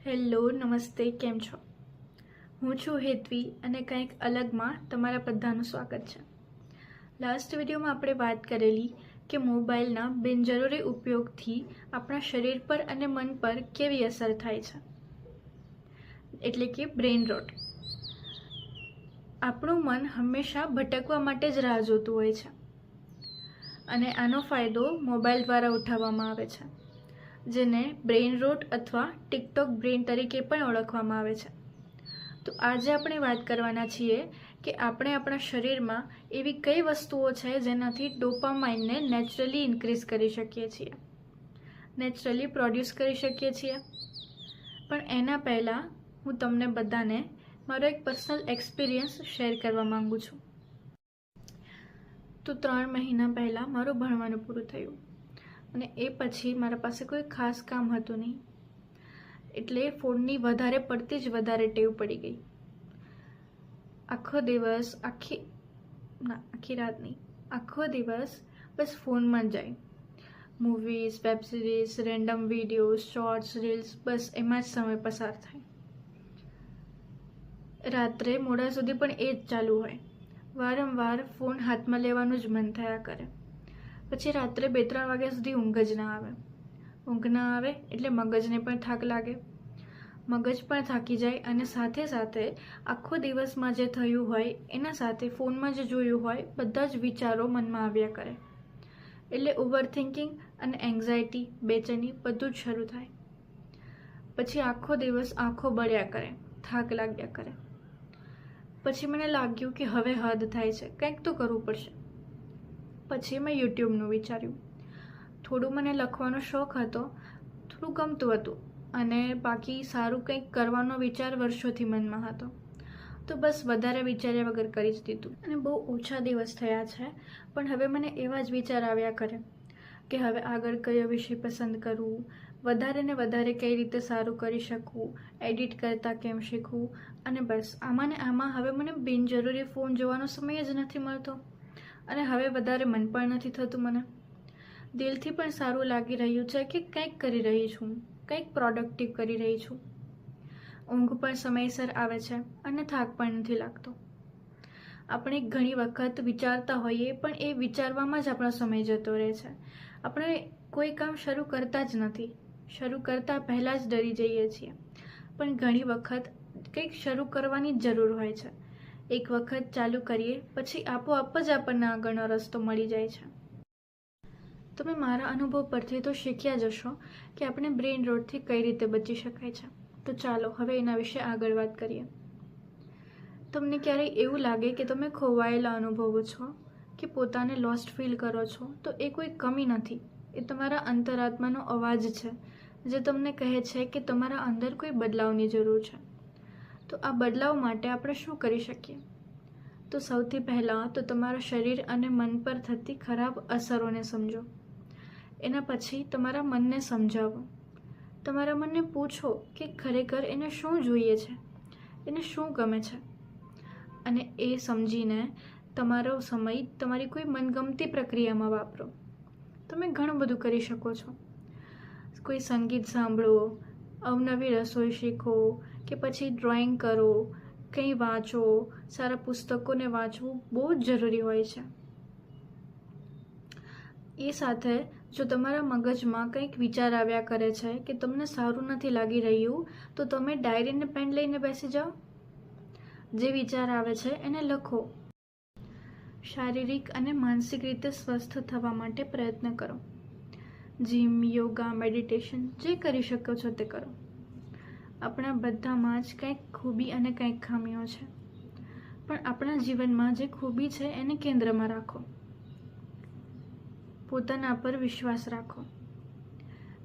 Hello નમસ્તે, કેમ છો? હું છું હેતવી અને કંઈક અલગમાં તમારા બધાનું સ્વાગત છે. લાસ્ટ વિડીયોમાં આપણે વાત કરેલી કે મોબાઈલના બિનજરૂરી ઉપયોગથી આપણા શરીર પર અને મન પર કેવી અસર થાય છે, એટલે કે બ્રેઇન રોટ. આપણું મન હંમેશા ભટકવા માટે જ રાહ જોતું હોય છે અને આનો ફાયદો મોબાઈલ દ્વારા ઉઠાવવામાં આવે છે, જેને બ્રેઇન રોટ અથવા ટિકટોક બ્રેઇન તરીકે પણ ઓળખવામાં આવે છે. તો આજે આપણે વાત કરવાના છીએ કે આપણે આપણા શરીરમાં એવી કઈ વસ્તુઓ છે જેનાથી ડોપામાઇનને નેચરલી ઇન્ક્રીઝ કરી શકીએ છીએ, નેચરલી પ્રોડ્યુસ કરી શકીએ છીએ. પણ એના પહેલાં હું તમને બધાને મારો એક પર્સનલ એક્સપિરિયન્સ શેર કરવા માંગુ છું. તો 3 મહિના પહેલાં મારું ભણવાનું પૂરું થયું અને એ પછી મારા પાસે કોઈ ખાસ કામ હતું નહીં, એટલે ફોનની વધારે પડતી જ વધારે ટેવ પડી ગઈ. આખો દિવસ આખી રાત નહીં, આખો દિવસ બસ ફોનમાં જ જાય. Movies, web series, random videos, shorts, reels, બસ એમાં જ સમય પસાર થાય. રાત્રે મોડા સુધી પણ એ જ ચાલુ હોય. વારંવાર ફોન હાથમાં લેવાનું જ મન થયા કરે. પછી રાત્રે 2-3 વાગ્યા સુધી ઊંઘ જ ના આવે. ઊંઘ ના આવે એટલે મગજને પણ થાક લાગે, મગજ પણ થાકી જાય અને સાથે સાથે આખો દિવસમાં જે થયું હોય એના સાથે ફોનમાં જે જોયું હોય બધા જ વિચારો મનમાં આવ્યા કરે. એટલે ઓવરથિંકિંગ અને એન્ઝાયટી, બેચેની બધું જ શરૂ થાય. પછી આખો દિવસ આંખો બળ્યા કરે, થાક લાગ્યા કરે. પછી મને લાગ્યું કે હવે હદ થાય છે, કંઈક તો કરવું પડશે. પછી મેં યુટ્યુબનું વિચાર્યું. થોડું મને લખવાનો શોખ હતો, થોડું ગમતું હતું અને બાકી સારું કંઈક કરવાનો વિચાર વર્ષોથી મનમાં હતો. તો બસ વધારે વિચાર્યા વગર કરી જ દીધું. અને બહુ ઓછા દિવસ થયા છે, પણ હવે મને એવા જ વિચાર આવ્યા કરે કે હવે આગળ કયો વિષય પસંદ કરવું, વધારે ને વધારે કઈ રીતે સારું કરી શકવું, એડિટ કરતાં કેમ શીખવું. અને બસ આમાં ને આમાં હવે મને બિનજરૂરી ફોન જોવાનો સમય જ નથી મળતો અને હવે વધારે મન પણ નથી થતું. મને દિલથી પણ સારું લાગી રહ્યું છે કે કંઈક કરી રહી છું, કંઈક પ્રોડક્ટિવ કરી રહી છું. ઊંઘ પણ સમયસર આવે છે અને થાક પણ નથી લાગતો. આપણે ઘણી વખત વિચારતા હોઈએ પણ એ વિચારવામાં જ આપણો સમય જતો રહે છે. આપણે કોઈ કામ શરૂ કરતા જ નથી, શરૂ કરતા પહેલાં જ ડરી જઈએ છીએ. પણ ઘણી વખત કંઈક શરૂ કરવાની જરૂર હોય છે. એક વખત ચાલુ કરીએ પછી આપોઆપ જ આપણને આગળનો રસ્તો મળી જાય છે. તમે મારા અનુભવ પરથી તો શીખ્યા જ હશો કે આપણે બ્રેઇન રોટથી કઈ રીતે બચી શકાય છે. તો ચાલો હવે એના વિશે આગળ વાત કરીએ. તમને ક્યારેય એવું લાગે કે તમે ખોવાયેલા અનુભવો છો કે પોતાને લોસ્ટ ફીલ કરો છો, તો એ કોઈ કમી નથી, એ તમારા અંતરાત્માનો અવાજ છે જે તમને કહે છે કે તમારા અંદર કોઈ બદલાવની જરૂર છે. તો આ બદલાવ માટે આપણે શું કરી શકીએ? તો સૌથી પહેલાં તો તમારા શરીર અને મન પર થતી ખરાબ અસરોને સમજો. એના પછી તમારા મનને સમજાવો. તમારા મનને પૂછો કે ખરેખર એને શું જોઈએ છે, એને શું ગમે છે. અને એ સમજીને તમારો સમય તમારી કોઈ મનગમતી પ્રક્રિયામાં વાપરો. તમે ઘણું બધું કરી શકો છો. કોઈ સંગીત સાંભળો, અવનવી રસોઈ શીખો કે પછી ડ્રોઈંગ કરો, કંઈ વાંચો. સારા પુસ્તકોને વાંચવું બહુ જ જરૂરી હોય છે. એ સાથે જો તમારા મગજમાં કંઈક વિચાર આવ્યા કરે છે કે તમને સારું નથી લાગી રહ્યું, તો તમે ડાયરીને પેન લઈને બેસી જાઓ. જે વિચાર આવે છે એને લખો. શારીરિક અને માનસિક રીતે સ્વસ્થ થવા માટે પ્રયત્ન કરો. જીમ, યોગા, મેડિટેશન જે કરી શકો છો તે કરો. આપણા બધામાં જ કંઈક ખૂબી અને કંઈક ખામીઓ છે, પણ આપણા જીવનમાં જે ખૂબી છે એને કેન્દ્રમાં રાખો. પોતાના પર વિશ્વાસ રાખો.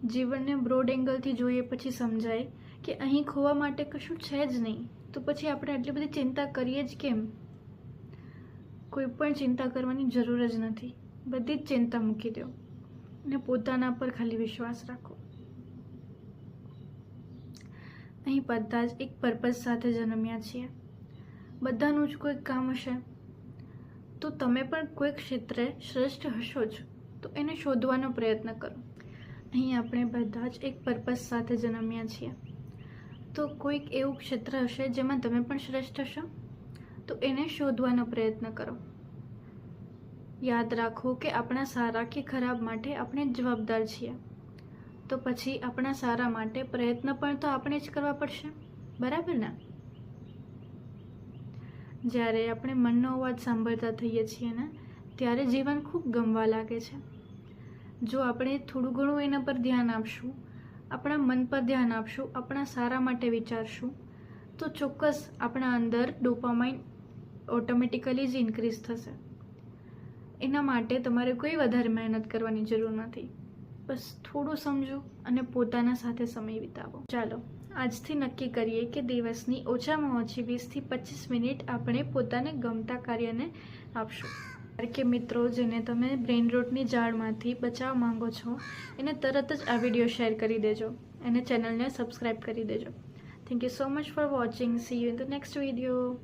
જીવનને બ્રોડ એંગલથી જોઈએ પછી સમજાય કે અહીં ખોવા માટે કશું છે જ નહીં, તો પછી આપણે આટલી બધી ચિંતા કરીએ જ કેમ? કોઈ પણ ચિંતા કરવાની જરૂર જ નથી. બધી જ ચિંતા મૂકી દો અને પોતાના પર ખાલી વિશ્વાસ રાખો. અહીં બધા જ એક પર્પઝ સાથે જન્મ્યા છીએ. બધાનું જ કોઈક કામ હશે, તો તમે પણ કોઈક ક્ષેત્રે શ્રેષ્ઠ હશો જ, તો એને શોધવાનો પ્રયત્ન કરો. અહીં આપણે બધા જ એક પર્પઝ સાથે જન્મ્યા છીએ. તો કોઈક એવું ક્ષેત્ર હશે જેમાં તમે પણ શ્રેષ્ઠ હશો, તો એને શોધવાનો પ્રયત્ન કરો. યાદ રાખો કે આપણા સારા કે ખરાબ માટે આપણે જ જવાબદાર છીએ. તો પછી આપણા સારા માટે પ્રયત્ન પણ તો આપણે જ કરવા પડશે, બરાબર ને? જ્યારે આપણે મનનો અવાજ સાંભળતા થઈએ છીએ ને, ત્યારે જીવન ખૂબ ગમવા લાગે છે. જો આપણે થોડું ઘણું એના પર ધ્યાન આપશું, આપણા મન પર ધ્યાન આપશું, આપણા સારા માટે વિચારશું, તો ચોક્કસ આપણા અંદર ડોપામાઇન ઓટોમેટિકલી જ ઇન્ક્રીઝ થશે. એના માટે તમારે કોઈ વધારે મહેનત કરવાની જરૂર નથી. બસ થોડું સમજો અને પોતાના સાથે સમય વિતાવો. ચાલો આજથી નક્કી કરીએ કે દિવસની ઓછામાં ઓછી 20 થી 25 મિનિટ આપણે પોતાને ગમતા કાર્યને આપશું. કારણ કે મિત્રો, જેને તમે બ્રેઇન રોટની જાળમાંથી બચાવવા માંગો છો, એને તરત જ આ વિડીયો શેર કરી દેજો અને ચેનલને સબસ્ક્રાઈબ કરી દેજો. Thank you so much for watching. C you in the next video.